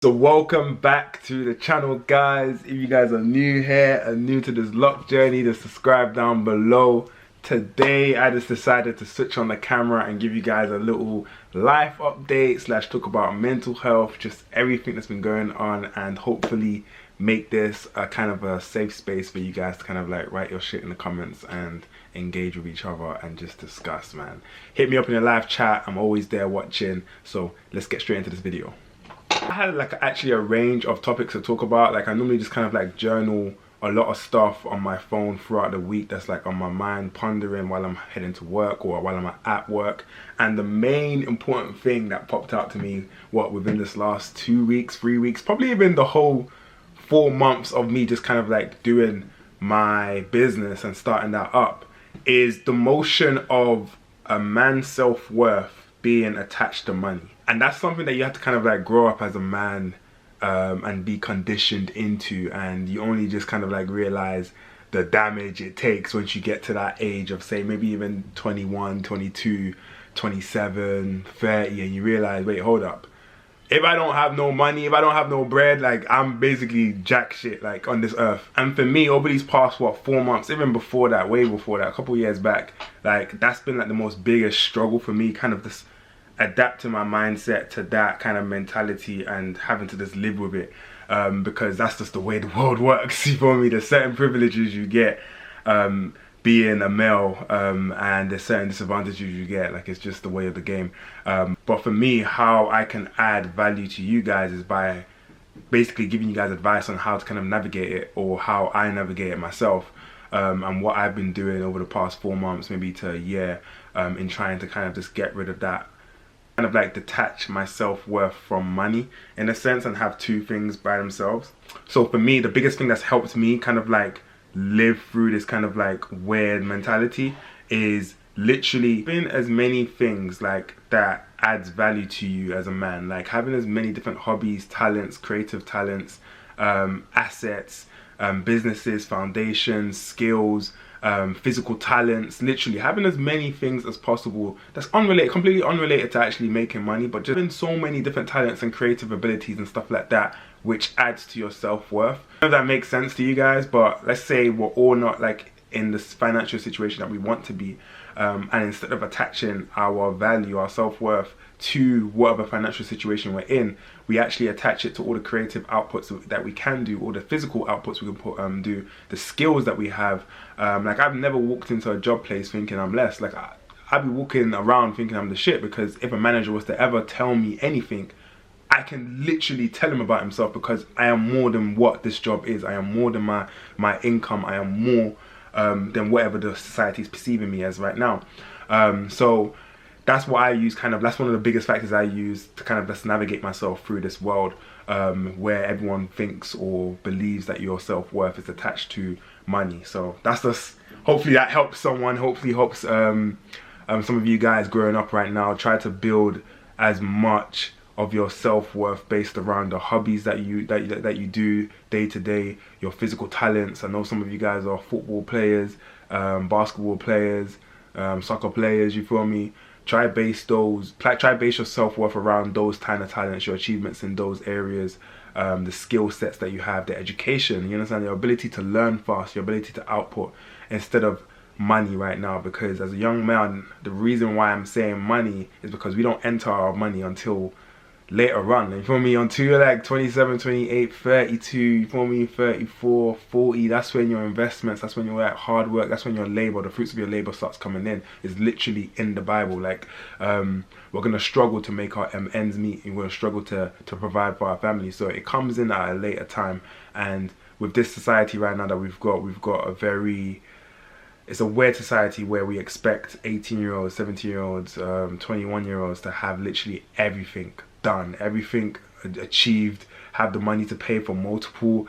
So welcome back to the channel, guys. If you guys are new here and new to this lock journey, just subscribe down below. Today I just decided to switch on the camera and give you guys a little life update slash talk about mental health, just everything that's been going on, and hopefully make this a kind of a safe space for you guys to kind of like write your shit in the comments and engage with each other and just discuss, man. Hit me up in the live chat. I'm always there watching. So let's get straight into this video. I had like actually a range of topics to talk about. Like I normally just kind of like journal a lot of stuff on my phone throughout the week that's like on my mind, pondering while I'm heading to work or while I'm at work. And the main important thing that popped out to me, within this last 2 weeks, 3 weeks, probably even the whole 4 months of me just kind of like doing my business and starting that up, is the motion of a man's self-worth being attached to money. And that's something that you have to kind of like grow up as a man and be conditioned into, and you only just kind of like realize the damage it takes once you get to that age of, say, maybe even 21, 22, 27, 30, and you realize, wait, hold up. If I don't have no money, if I don't have no bread, like I'm basically jack shit like on this earth. And for me, over these past 4 months, even before that, way before that, a couple years back, like that's been like the most biggest struggle for me, kind of this adapting my mindset to that kind of mentality and having to just live with it, because that's just the way the world works. You feel me? There's certain privileges you get being a male, and there's certain disadvantages you get. Like, it's just the way of the game. But for me, how I can add value to you guys is by basically giving you guys advice on how to kind of navigate it, or how I navigate it myself, and what I've been doing over the past 4 months, maybe to a year, in trying to kind of just get rid of that, kind of like detach my self-worth from money in a sense, and have two things by themselves. So for me, the biggest thing that's helped me kind of like live through this kind of like weird mentality is literally having as many things like that adds value to you as a man, like having as many different hobbies, talents, creative talents, assets, businesses, foundations, skills, physical talents, literally having as many things as possible that's unrelated, completely unrelated to actually making money, but just having so many different talents and creative abilities and stuff like that, which adds to your self-worth. I don't know if that makes sense to you guys, but let's say we're all not like in this financial situation that we want to be, and instead of attaching our value, our self-worth to whatever financial situation we're in, we actually attach it to all the creative outputs that we can do, all the physical outputs we can do, the skills that we have. Like I've never walked into a job place thinking I'm less. Like I'd be walking around thinking I'm the shit, because if a manager was to ever tell me anything, I can literally tell him about himself, because I am more than what this job is. I am more than my income. I am more than whatever the society is perceiving me as right now. So that's what I use, kind of, that's one of the biggest factors I use to kind of just navigate myself through this world, where everyone thinks or believes that your self-worth is attached to money. So that's just, hopefully that helps someone, hopefully helps some of you guys growing up right now. Try to build as much of your self-worth based around the hobbies that you do day to day, your physical talents. I know some of you guys are football players, basketball players, soccer players, you feel me? Try base your self-worth around those kind of talents, your achievements in those areas, the skill sets that you have, the education, you understand, your ability to learn fast, your ability to output, instead of money right now. Because as a young man, the reason why I'm saying money is because we don't enter our money until later on, you feel me? Until you're like 27, 28, 32, you feel me, 34, 40, that's when your investments, that's when your like hard work, that's when your labor, the fruits of your labor starts coming in. It's literally in the Bible. Like we're gonna struggle to make our ends meet, and we're gonna struggle to provide for our family. So it comes in at a later time. And with this society right now that we've got a very, it's a weird society where we expect 18-year-olds, 17-year-olds, 21-year-olds to have literally everything done, everything achieved, have the money to pay for multiple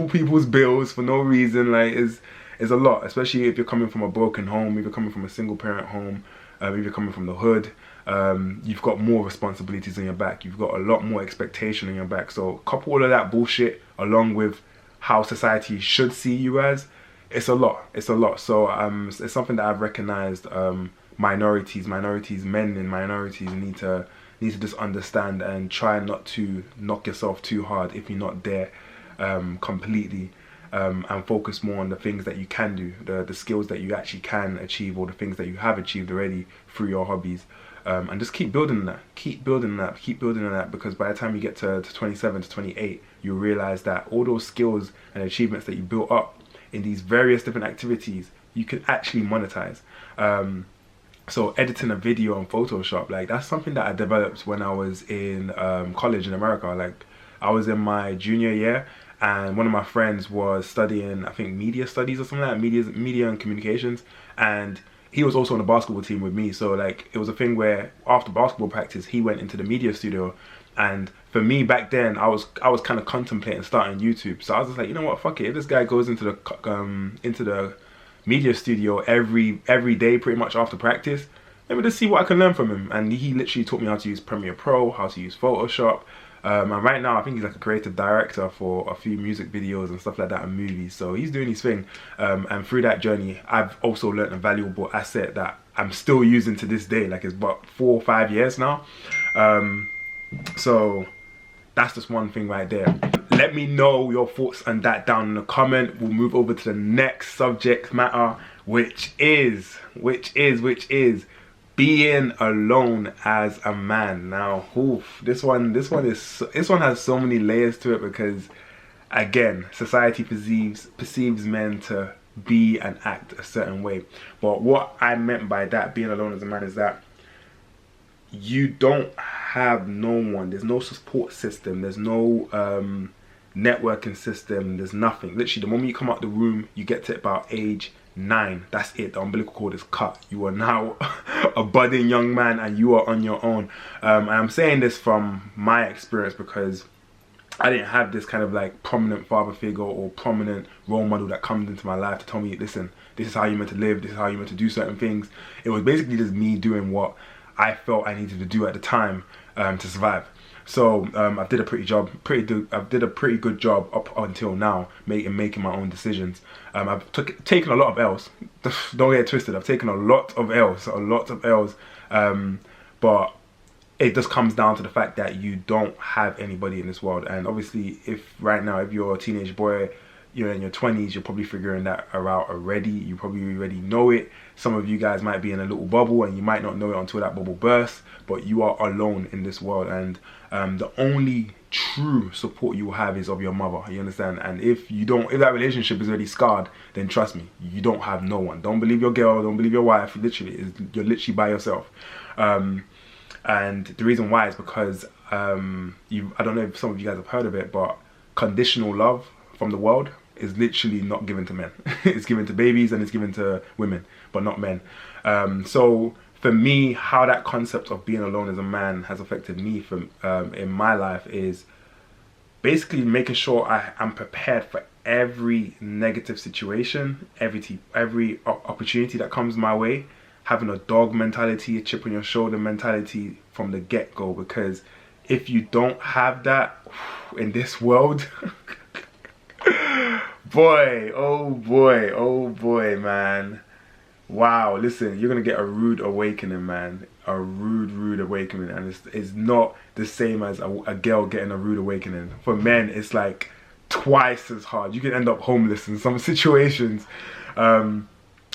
people's bills for no reason. Like is a lot, especially if you're coming from a broken home, if you're coming from a single parent home, if you're coming from the hood. You've got more responsibilities on your back, you've got a lot more expectation on your back. So couple all of that bullshit along with how society should see you as, it's a lot. So it's something that I've recognized. Minorities, men in minorities need to need to just understand and try not to knock yourself too hard if you're not there completely, and focus more on the things that you can do, the skills that you actually can achieve, or the things that you have achieved already through your hobbies. And just keep building that, keep building that, because by the time you get to 27 to 28, you realize that all those skills and achievements that you built up in these various different activities, you can actually monetize. So editing a video on Photoshop, like, that's something that I developed when I was in college in America. Like, I was in my junior year, and one of my friends was studying, I think, media studies or something like that, media and communications, and he was also on the basketball team with me. So like, it was a thing where after basketball practice, he went into the media studio, and for me back then, I was kind of contemplating starting YouTube. So I was just like, you know what, fuck it, if this guy goes into the media studio every day pretty much after practice, let me just see what I can learn from him. And he literally taught me how to use Premiere Pro, how to use Photoshop. And right now I think he's like a creative director for a few music videos and stuff like that, and movies. So he's doing his thing, and through that journey I've also learned a valuable asset that I'm still using to this day. Like, it's about 4 or 5 years now. So that's just one thing right there. Let me know your thoughts on that down in the comment. We'll move over to the next subject matter, which is being alone as a man. Now, this one has so many layers to it, because again, society perceives men to be and act a certain way. But what I meant by that, being alone as a man, is that you don't have no one. There's no support system. There's no networking system. There's nothing. Literally, the moment you come out the room, you get to about age 9. That's it. The umbilical cord is cut. You are now a budding young man, and you are on your own. And I'm saying this from my experience, because I didn't have this kind of like prominent father figure or prominent role model that comes into my life to tell me, listen, this is how you're meant to live, this is how you're meant to do certain things. It was basically just me doing what I felt I needed to do at the time to survive. So I did a pretty good job up until now, making my own decisions. I've taken a lot of L's. Don't get it twisted. I've taken a lot of L's. But it just comes down to the fact that you don't have anybody in this world. And obviously, if you're a teenage boy, you're in your 20s, you're probably figuring that out already. You probably already know it. Some of you guys might be in a little bubble, and you might not know it until that bubble bursts. But you are alone in this world, and the only true support you will have is of your mother. You understand? And if that relationship is already scarred, then trust me, you don't have no one. Don't believe your girl. Don't believe your wife. You're literally by yourself. And the reason why is because I don't know if some of you guys have heard of it, but conditional love from the world is literally not given to men. It's given to babies and it's given to women, but not men. So for me, how that concept of being alone as a man has affected me in my life is basically making sure I'm prepared for every negative situation, every opportunity that comes my way, having a dog mentality, a chip on your shoulder mentality from the get-go. Because if you don't have that in this world, boy, oh boy, man. Wow, listen, you're gonna get a rude awakening, man. A rude awakening. And it's not the same as a girl getting a rude awakening. For men, it's like twice as hard. You can end up homeless in some situations.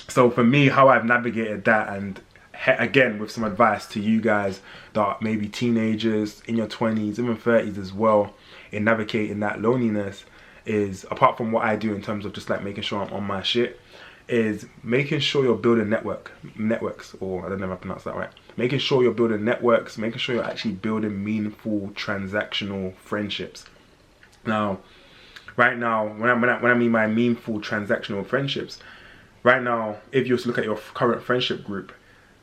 So for me, how I've navigated that, and again, with some advice to you guys that are maybe teenagers, in your 20s, even 30s as well, in navigating that loneliness, is, apart from what I do in terms of just like making sure I'm on my shit, is making sure you're building networks, or I don't know if I pronounced that right. Making sure you're building networks, making sure you're actually building meaningful transactional friendships. Now, right now, when I mean by meaningful transactional friendships, right now, if you just look at your current friendship group,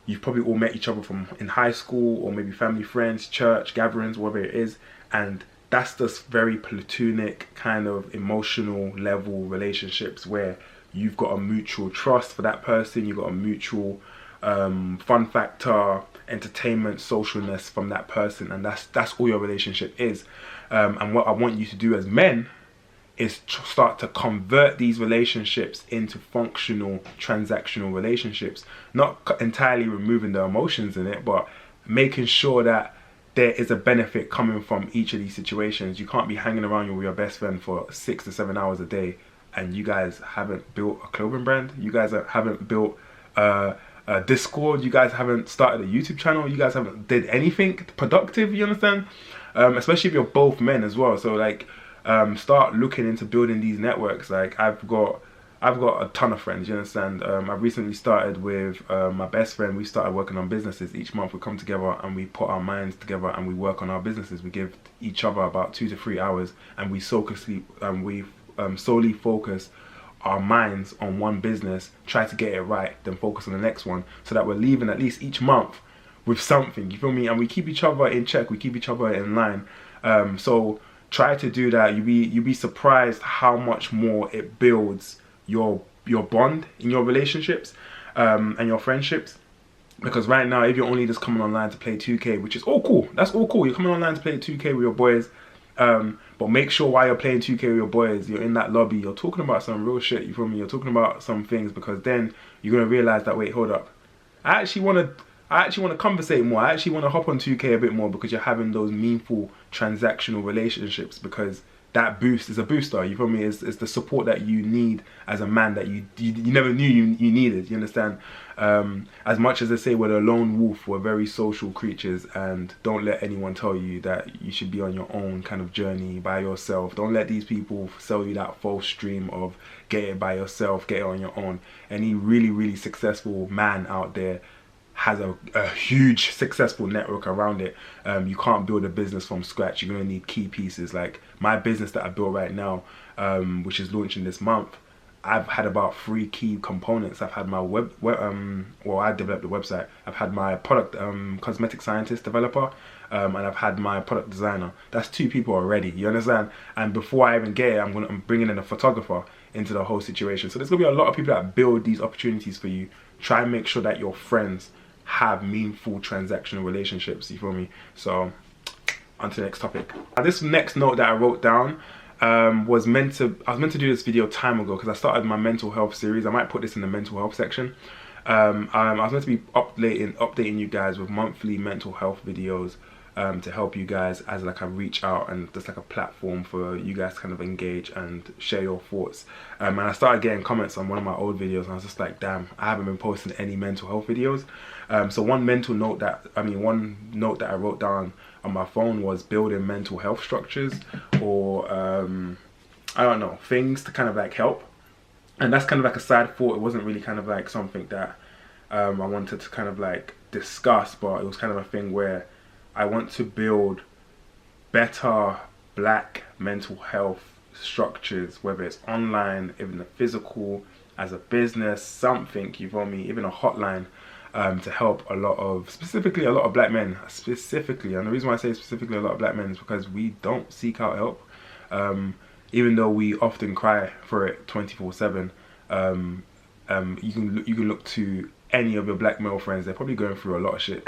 you've probably all met each other from in high school, or maybe family, friends, church gatherings, whatever it is, and that's just very platonic kind of emotional level relationships where you've got a mutual trust for that person, you've got a mutual fun factor, entertainment, socialness from that person, and that's all your relationship is. And what I want you to do as men is start to convert these relationships into functional transactional relationships, not entirely removing the emotions in it, but making sure that there is a benefit coming from each of these situations. You can't be hanging around with your best friend for 6 to 7 hours a day and you guys haven't built a clothing brand, you guys haven't built a Discord, you guys haven't started a YouTube channel, you guys haven't did anything productive, you understand? Especially if you're both men as well. So like, start looking into building these networks. Like I've got a ton of friends, you understand? I've recently started with my best friend. We started working on businesses. Each month we come together and we put our minds together and we work on our businesses. We give each other about 2 to 3 hours and we solely focus our minds on one business, try to get it right, then focus on the next one, so that we're leaving at least each month with something, you feel me? And we keep each other in check, we keep each other in line. So try to do that. You'd be surprised how much more it builds your bond in your relationships and your friendships. Because right now, if you're only just coming online to play 2K, which is all cool, that's all cool, you're coming online to play 2K with your boys, but make sure while you're playing 2K with your boys, you're in that lobby, you're talking about some real shit, you feel me? You're talking about some things, because then you're gonna realize that, wait, hold up, I actually wanna conversate more, I actually wanna hop on 2K a bit more, because you're having those meaningful transactional relationships, because that boost is a booster, you feel me? It's the support that you need as a man that you never knew you needed, you understand? As much as they say we're the lone wolf, we're very social creatures, and don't let anyone tell you that you should be on your own kind of journey by yourself. Don't let these people sell you that false dream of get it by yourself, get it on your own. Any really successful man out there has a huge successful network around it. You can't build a business from scratch. You're gonna need key pieces. Like my business that I built right now, which is launching this month, I've had about 3 key components. I've had my well, I developed the website. I've had my product cosmetic scientist developer, and I've had my product designer. That's 2 people already, you understand? And before I even get it, I'm bringing in a photographer into the whole situation. So there's gonna be a lot of people that build these opportunities for you. Try and make sure that your friends have meaningful transactional relationships, you feel me? So on to the next topic. This next note that I wrote down, I was meant to do this video time ago, because I started my mental health series. I might put this in the mental health section. I was meant to be updating you guys with monthly mental health videos, to help you guys as like a reach out and just like a platform for you guys to kind of engage and share your thoughts. And I started getting comments on one of my old videos, and I was just like, damn, I haven't been posting any mental health videos. So one note that I wrote down on my phone was building mental health structures, or I don't know, things to kind of like help. And that's kind of like a side thought. It wasn't really kind of like something that I wanted to kind of like discuss, but it was kind of a thing where I want to build better black mental health structures, whether it's online, even the physical, as a business, something, you feel me, even a hotline, to help specifically a lot of black men, specifically. And the reason why I say specifically a lot of black men is because we don't seek out help, even though we often cry for it 24/7. You can look to any of your black male friends. They're probably going through a lot of shit.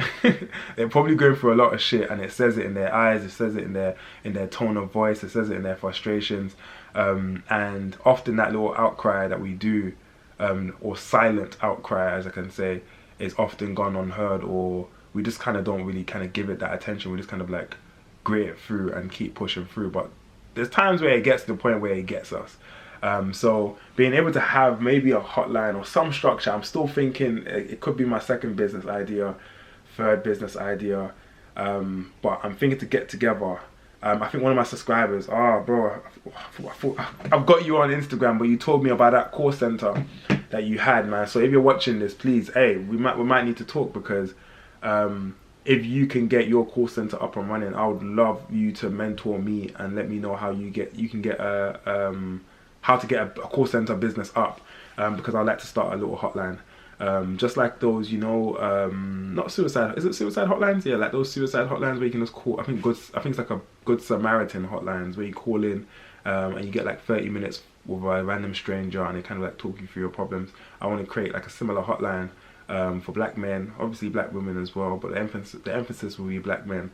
They're probably going through a lot of shit, and it says it in their eyes, it says it in their tone of voice, it says it in their frustrations. And often that little outcry that we do, or silent outcry, as I can say, is often gone unheard, or we just kind of don't really kind of give it that attention. We just kind of like grit it through and keep pushing through. But there's times where it gets to the point where it gets us. So being able to have maybe a hotline or some structure, I'm still thinking it could be my second business idea, third business idea, but I'm thinking to get together. I think one of my subscribers, bro, I've got you on Instagram, but you told me about that call center that you had, man. So if you're watching this, please, hey, we might need to talk, because if you can get your call center up and running, I would love you to mentor me and let me know how you can get how to get a call center business up, because I'd like to start a little hotline, just like those, you know, not suicide, is it suicide hotlines? Yeah, like those suicide hotlines where you can just call. I think it's like a Good Samaritan hotlines where you call in, and you get like 30 minutes with a random stranger, and they kind of like talk you through your problems. I want to create like a similar hotline for black men, obviously black women as well, but the emphasis will be black men,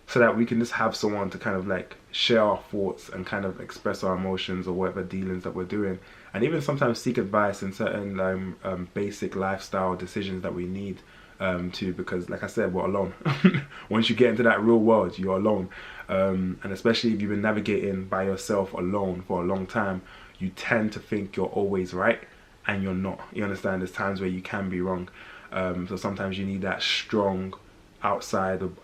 so that we can just have someone to kind of like share our thoughts and kind of express our emotions or whatever dealings that we're doing, and even sometimes seek advice in certain basic lifestyle decisions that we need too, because like I said, we're alone. Once you get into that real world, you're alone. And especially if you've been navigating by yourself alone for a long time, you tend to think you're always right, and you're not. You understand? There's times where you can be wrong. So sometimes you need that strong outside of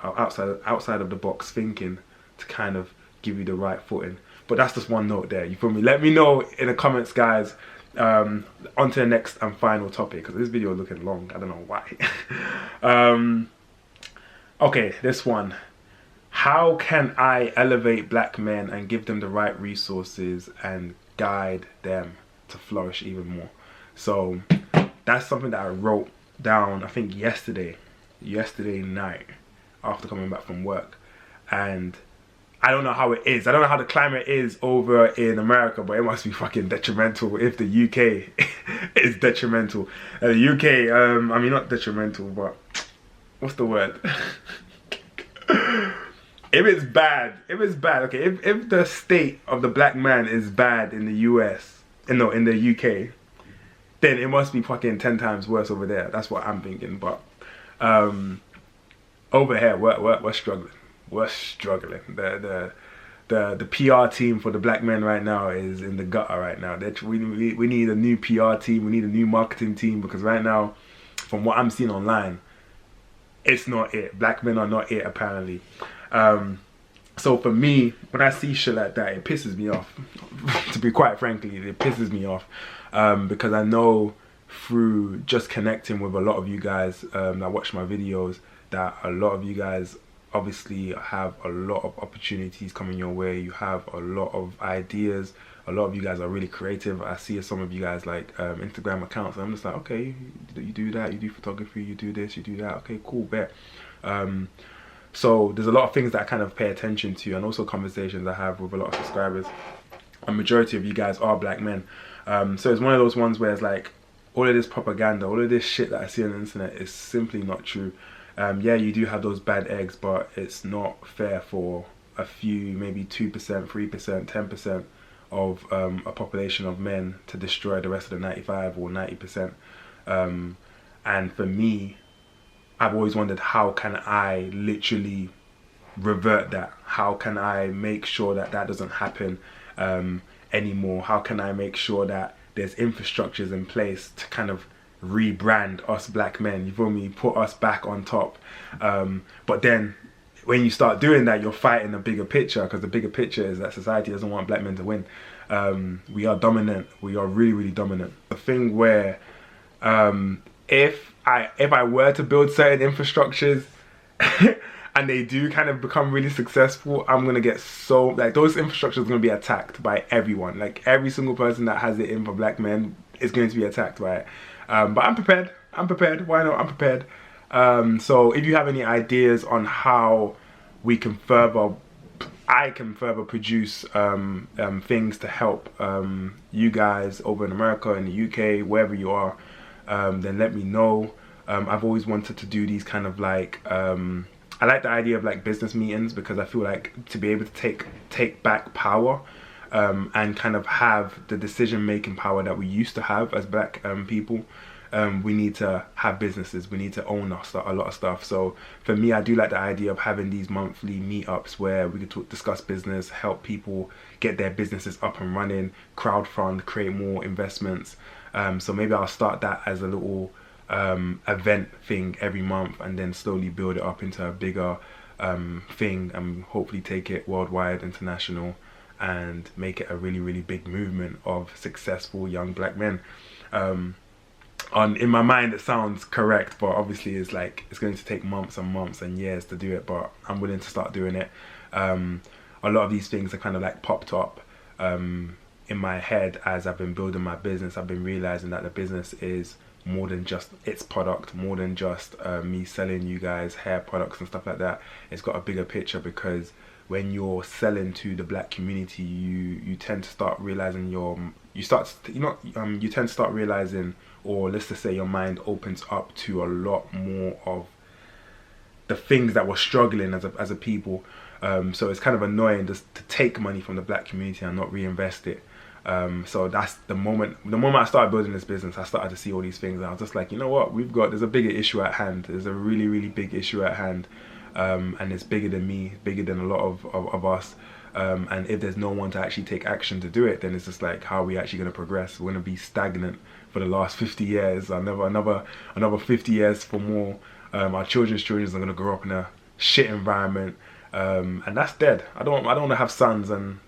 the box thinking to kind of give you the right footing. But that's just one note there. You feel me? Let me know in the comments, guys. On to the next and final topic, because this video is looking long. I don't know why. Okay, this one. How can I elevate black men and give them the right resources and guide them to flourish even more? So that's something that I wrote down, I think yesterday night after coming back from work. And I don't know how it is. I don't know how the climate is over in America, but it must be fucking detrimental if the UK is detrimental. The UK, I mean, not detrimental, but what's the word? If it's bad, okay, if the state of the black man is bad in the US, no, in the UK, then it must be fucking 10 times worse over there. That's what I'm thinking. But over here, we're struggling. We're struggling. The PR team for the black men right now is in the gutter right now. We need a new PR team. We need a new marketing team, because right now, from what I'm seeing online, it's not it. Black men are not it, apparently. So for me, when I see shit like that, it pisses me off. To be quite frankly, it pisses me off, because I know through just connecting with a lot of you guys that watch my videos, that a lot of you guys obviously have a lot of opportunities coming your way. You have a lot of ideas. A lot of you guys are really creative. I see some of you guys like Instagram accounts, and I'm just like, okay, you do that, you do photography, you do this, you do that. Okay, cool, bet. So there's a lot of things that I kind of pay attention to, and also conversations I have with a lot of subscribers. A majority of you guys are black men. So it's one of those ones where it's like, all of this propaganda, all of this shit that I see on the internet is simply not true. Yeah, you do have those bad eggs, but it's not fair for a few, maybe 2%, 3%, 10% of a population of men to destroy the rest of the 95 or 90%. And for me, I've always wondered, how can I literally revert that? How can I make sure that that doesn't happen anymore? How can I make sure that there's infrastructures in place to kind of rebrand us black men, you feel me, put us back on top? But then when you start doing that, you're fighting a bigger picture, because the bigger picture is that society doesn't want black men to win. We are dominant. We are really, really dominant. The thing where if I were to build certain infrastructures and they do kind of become really successful, I'm gonna get so, like, those infrastructures are gonna be attacked by everyone. Like, every single person that has it in for black men is going to be attacked by it. But I'm prepared. Why not? I'm prepared. So if you have any ideas on how we can I can further produce things to help you guys over in America, in the UK, wherever you are, then let me know. I've always wanted to do these kind of like, I like the idea of like business meetings, because I feel like to be able to take back power and kind of have the decision-making power that we used to have as black people, we need to have businesses. We need to own a lot of stuff. So for me, I do like the idea of having these monthly meetups where we could discuss business, help people get their businesses up and running, crowdfund, create more investments. So maybe I'll start that as a little event thing every month, and then slowly build it up into a bigger thing, and hopefully take it worldwide, international, and make it a really, really big movement of successful young black men. In my mind, it sounds correct, but obviously it's going to take months and months and years to do it, but I'm willing to start doing it. A lot of these things are kind of like popped up in my head as I've been building my business. I've been realizing that the business is more than just its product, more than just me selling you guys hair products and stuff like that. It's got a bigger picture, because when you're selling to the black community, you tend to start realizing you tend to start realizing, or let's just say your mind opens up to a lot more of the things that we're struggling as a people. So it's kind of annoying just to take money from the black community and not reinvest it. So that's the moment I started building this business, I started to see all these things, and I was just like, you know what, there's a bigger issue at hand. There's a really, really big issue at hand, and it's bigger than me, bigger than a lot of us. And if there's no one to actually take action to do it, then it's just like, how are we actually going to progress? We're going to be stagnant for the last 50 years, another 50 years for more. Our children's are going to grow up in a shit environment, and that's dead. I don't want to have sons and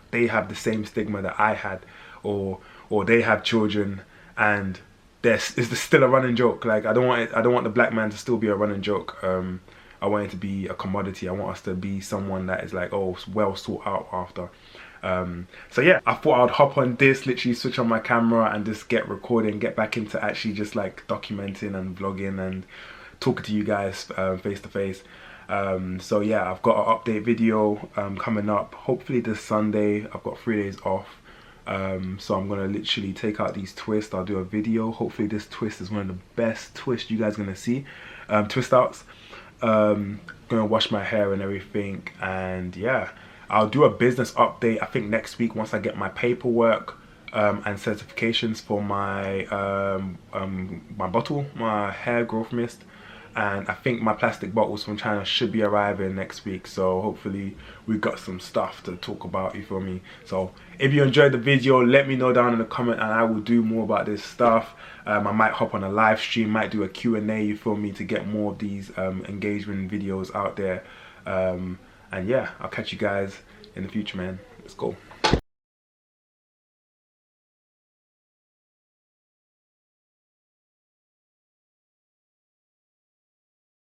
they have the same stigma that I had, or they have children and it's still a running joke. Like, I don't want the black man to still be a running joke. I want it to be a commodity. I want us to be someone that is like, oh, well sought out after. So yeah, I thought I'd hop on this, literally switch on my camera and just get recording, get back into actually just like documenting and vlogging and talking to you guys face to face. So yeah, I've got an update video coming up, hopefully this Sunday. I've got 3 days off. So I'm gonna literally take out these twists. I'll do a video. Hopefully this twist is one of the best twists you guys are gonna see. Twist outs. Gonna wash my hair and everything, and yeah, I'll do a business update I think next week once I get my paperwork and certifications for my my bottle, my hair growth mist, and I think my plastic bottles from China should be arriving next week. So hopefully we've got some stuff to talk about, you feel me? So if you enjoyed the video, let me know down in the comment and I will do more about this stuff. I might hop on a live stream, might do a Q&A, you feel me, to get more of these engagement videos out there. And yeah, I'll catch you guys in the future, man. Let's go.